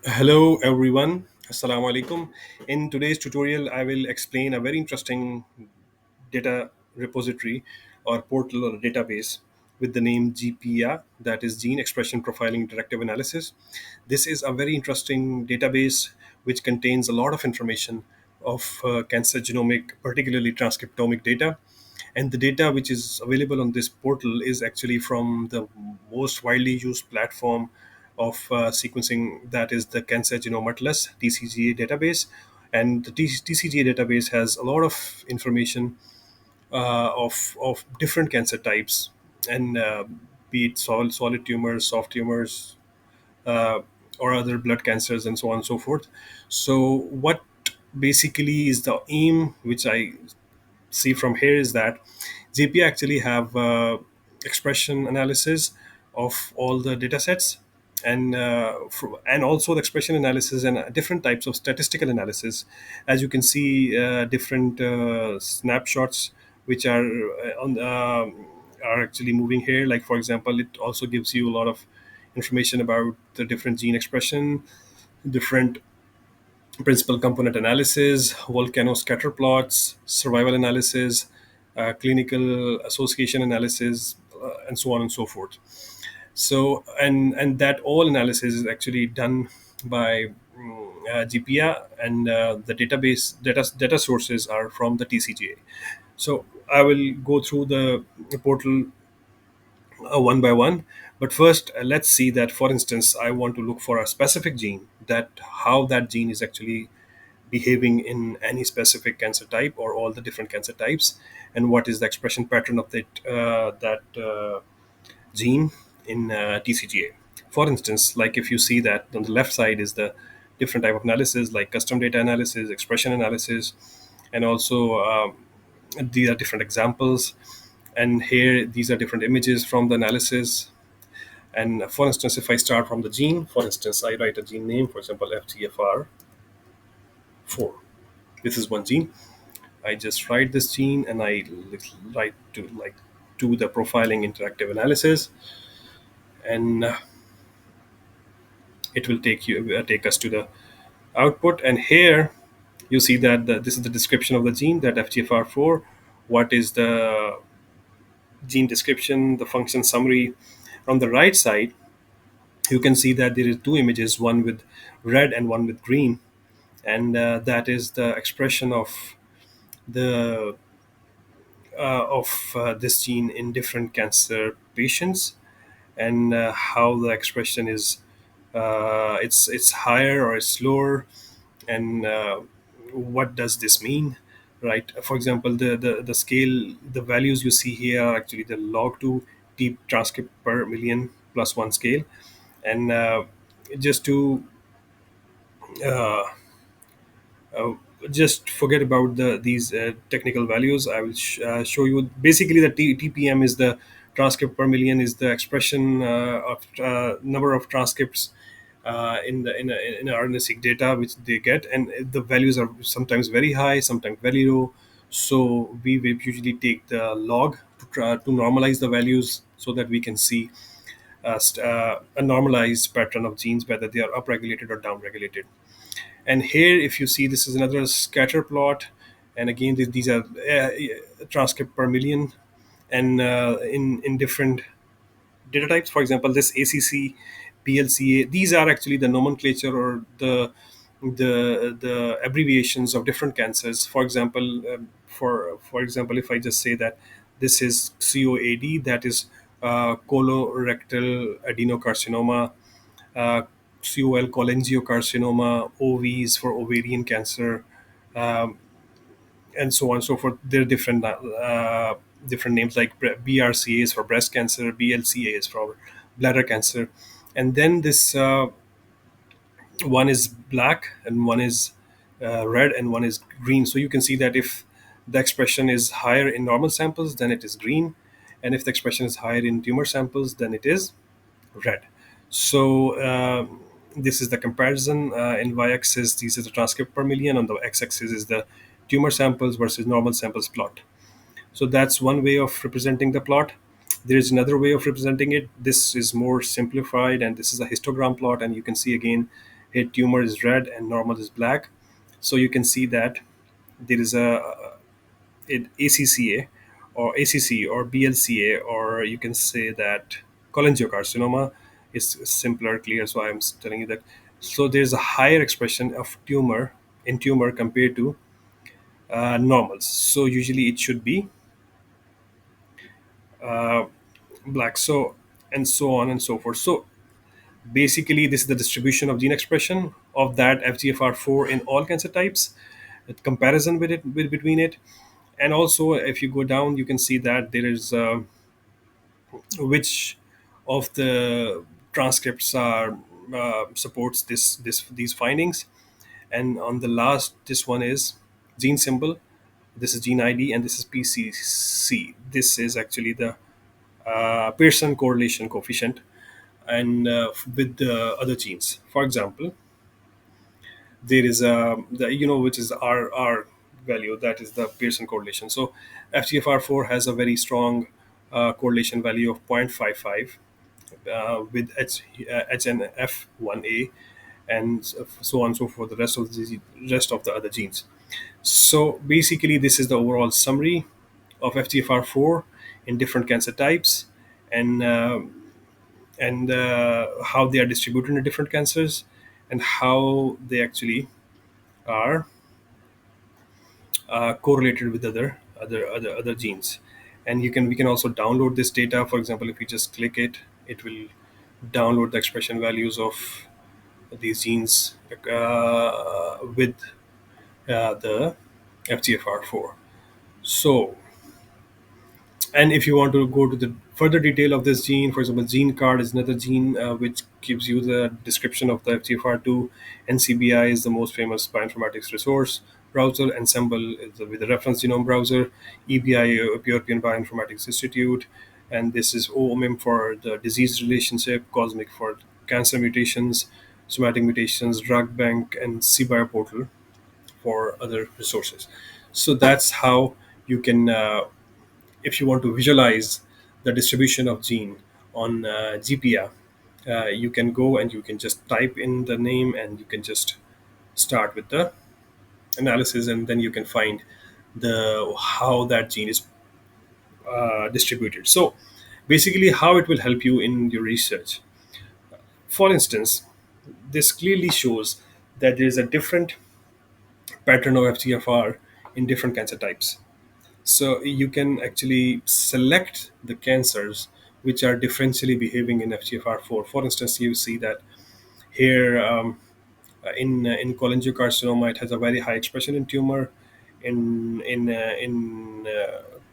Hello everyone. Assalamu alaikum. In today's tutorial, I will explain a very interesting data repository or portal or database with the name GPIA, that is Gene Expression Profiling Interactive Analysis. This is a very interesting database which contains a lot of information of cancer genomic, particularly transcriptomic data. And the data which is available on this portal is actually from the most widely used platform of sequencing, that is the Cancer Genome Atlas TCGA database. And the TCGA database has a lot of information of different cancer types, and be it solid tumors, soft tumors, uh, or other blood cancers, and so on and so forth. So what basically is the aim which I see from here is that GPA actually have expression analysis of all the data sets, and also the expression analysis and different types of statistical analysis. As you can see, different snapshots which are actually moving here. Like for example, it also gives you a lot of information about the different gene expression, different principal component analysis, volcano scatter plots, survival analysis, clinical association analysis, and so on and so forth. So, and that all analysis is actually done by GPA, and the data sources are from the TCGA. So I will go through the portal one by one. But first, let's see that, for instance, I want to look for a specific gene, that how that gene is actually behaving in any specific cancer type or all the different cancer types, and what is the expression pattern of that gene in TCGA. For instance, like if you see that on the left side is the different type of analysis, like custom data analysis, expression analysis, and also these are different examples. And here, these are different images from the analysis. And for instance, if I start from the gene, for instance, I write a gene name, for example, FGFR4. This is one gene. I just write this gene and I write to like do the profiling interactive analysis, and it will take us to the output. And here you see that this is the description of the gene, that FGFR4. What is the gene description, the function summary? On the right side, you can see that there is two images, one with red and one with green, and that is the expression the of this gene in different cancer patients, and how the expression is, it's higher or it's lower, and what does this mean, right? For example, the scale, the values you see here are actually the log 2 deep transcript per million plus one scale. And just to uh, uh, just forget about these technical values. I will show you basically the TPM is the transcript per million, is the expression of number of transcripts in a RNA-seq data which they get, and the values are sometimes very high, sometimes very low. So we usually take the log to try to normalize the values so that we can see a normalized pattern of genes, whether they are upregulated or downregulated. And here, if you see, this is another scatter plot, and again, these are transcript per million, and in different data types. For example, this ACC, PLCA, these are actually the nomenclature or the abbreviations of different cancers. For example, for example, if I just say that this is COAD, that is colorectal adenocarcinoma, uh, COL cholangiocarcinoma, OVs for ovarian cancer, um, and so on and so forth. There are different names, like BRCA is for breast cancer, BLCA is for bladder cancer, and then this one is black and one is red and one is green. So you can see that if the expression is higher in normal samples, then it is green, and if the expression is higher in tumor samples, then it is red. So this is the comparison. In y-axis, these are the transcript per million. On the x-axis is the tumor samples versus normal samples plot. So that's one way of representing the plot. There is another way of representing it. This is more simplified, and this is a histogram plot. And you can see again here tumor is red and normal is black. So you can see that there is it ACCA or ACC or BLCA, or you can say that cholangiocarcinoma is simpler, clear. So I'm telling you that. So there's a higher expression of tumor in tumor compared to normals. So usually it should be uh, black. So and so on and so forth. So basically, this is the distribution of gene expression of that FGFR4 in all cancer types. A comparison with it between it, and also if you go down, you can see that there is which of the transcripts are supports these findings. And on the last, this one is gene symbol, this is gene ID, and this is PCC. This is actually the Pearson correlation coefficient, and with the other genes. For example, there is which is R value, that is the Pearson correlation. So FGFR4 has a very strong correlation value of 0.55 with HNF1A, and so on and so forth, the rest of the other genes. So basically, this is the overall summary of FGFR4 in different cancer types, and how they are distributed in different cancers, and how they actually are correlated with other genes. And we can also download this data. For example, if you just click it, it will download the expression values of these genes with the FGFR4. So, and if you want to go to the further detail of this gene, for example, gene card is another gene which gives you the description of the FGFR2. NCBI is the most famous bioinformatics resource browser. Ensemble is with the reference genome browser. EBI, European Bioinformatics Institute, and this is OMIM for the disease relationship, Cosmic for cancer mutations, somatic mutations, drug bank, and CBio portal for other resources. So that's how you can if you want to visualize the distribution of gene on GPIA, you can go and you can just type in the name, and you can just start with the analysis, and then you can find the how that gene is distributed. So basically, how it will help you in your research. For instance, this clearly shows that there is a different pattern of FGFR in different cancer types. So you can actually select the cancers which are differentially behaving in FGFR4. For instance, you see that here in cholangiocarcinoma, it has a very high expression in tumor. In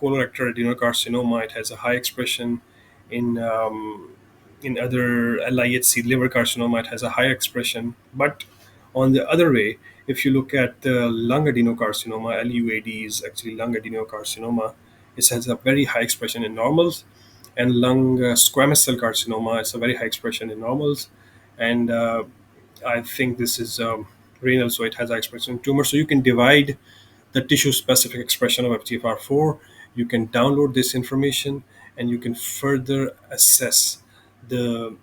colorectal adenocarcinoma, it has a high expression. In other LIHC liver carcinoma, it has a high expression. But on the other way, if you look at the lung adenocarcinoma, LUAD is actually lung adenocarcinoma. It has a very high expression in normals, and lung squamous cell carcinoma is a very high expression in normals, and I think this is renal, so it has high expression in tumor. So you can divide the tissue specific expression of FGFR4. You can download this information, and you can further assess the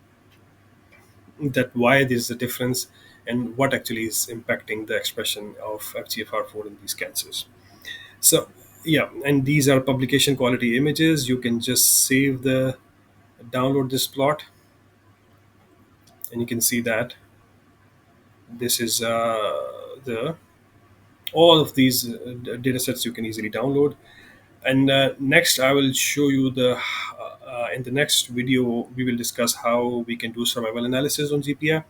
that why there's a difference, and what actually is impacting the expression of FGFR4 in these cancers. So yeah, and these are publication quality images. You can just download this plot, and you can see that this is the all of these data sets you can easily download. And next, I will show you in the next video, we will discuss how we can do survival analysis on GPA,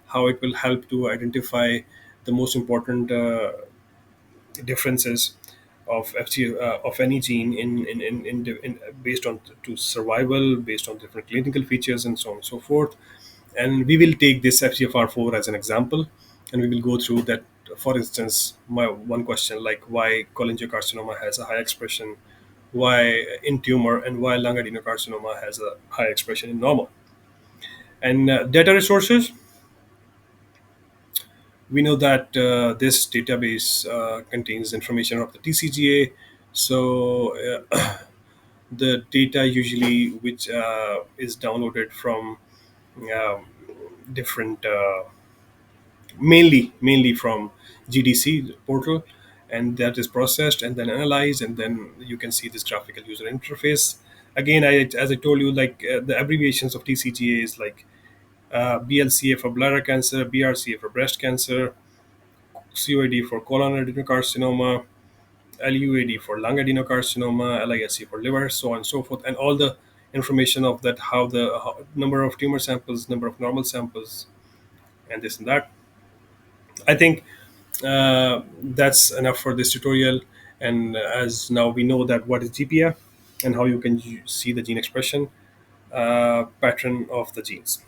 how it will help to identify the most important differences of of any gene based on to survival, based on different clinical features, and so on and so forth. And we will take this FGFR4 as an example, and we will go through that. For instance, my one question, like why cholangiocarcinoma has a high expression, why in tumor, and why lung adenocarcinoma has a high expression in normal. And data resources, we know that this database contains information of the TCGA. So the data usually which is downloaded from um, different mainly from GDC portal, and that is processed and then analyzed, and then you can see this graphical user interface. Again, as I told you, like the abbreviations of TCGA is like BLCA for bladder cancer, BRCA for breast cancer, COAD for colon adenocarcinoma, LUAD for lung adenocarcinoma, LISC for liver, so on and so forth, and all the information of that, how number of tumor samples, number of normal samples, and this and that. I think that's enough for this tutorial. And as now we know that what is GPA and how you can see the gene expression pattern of the genes.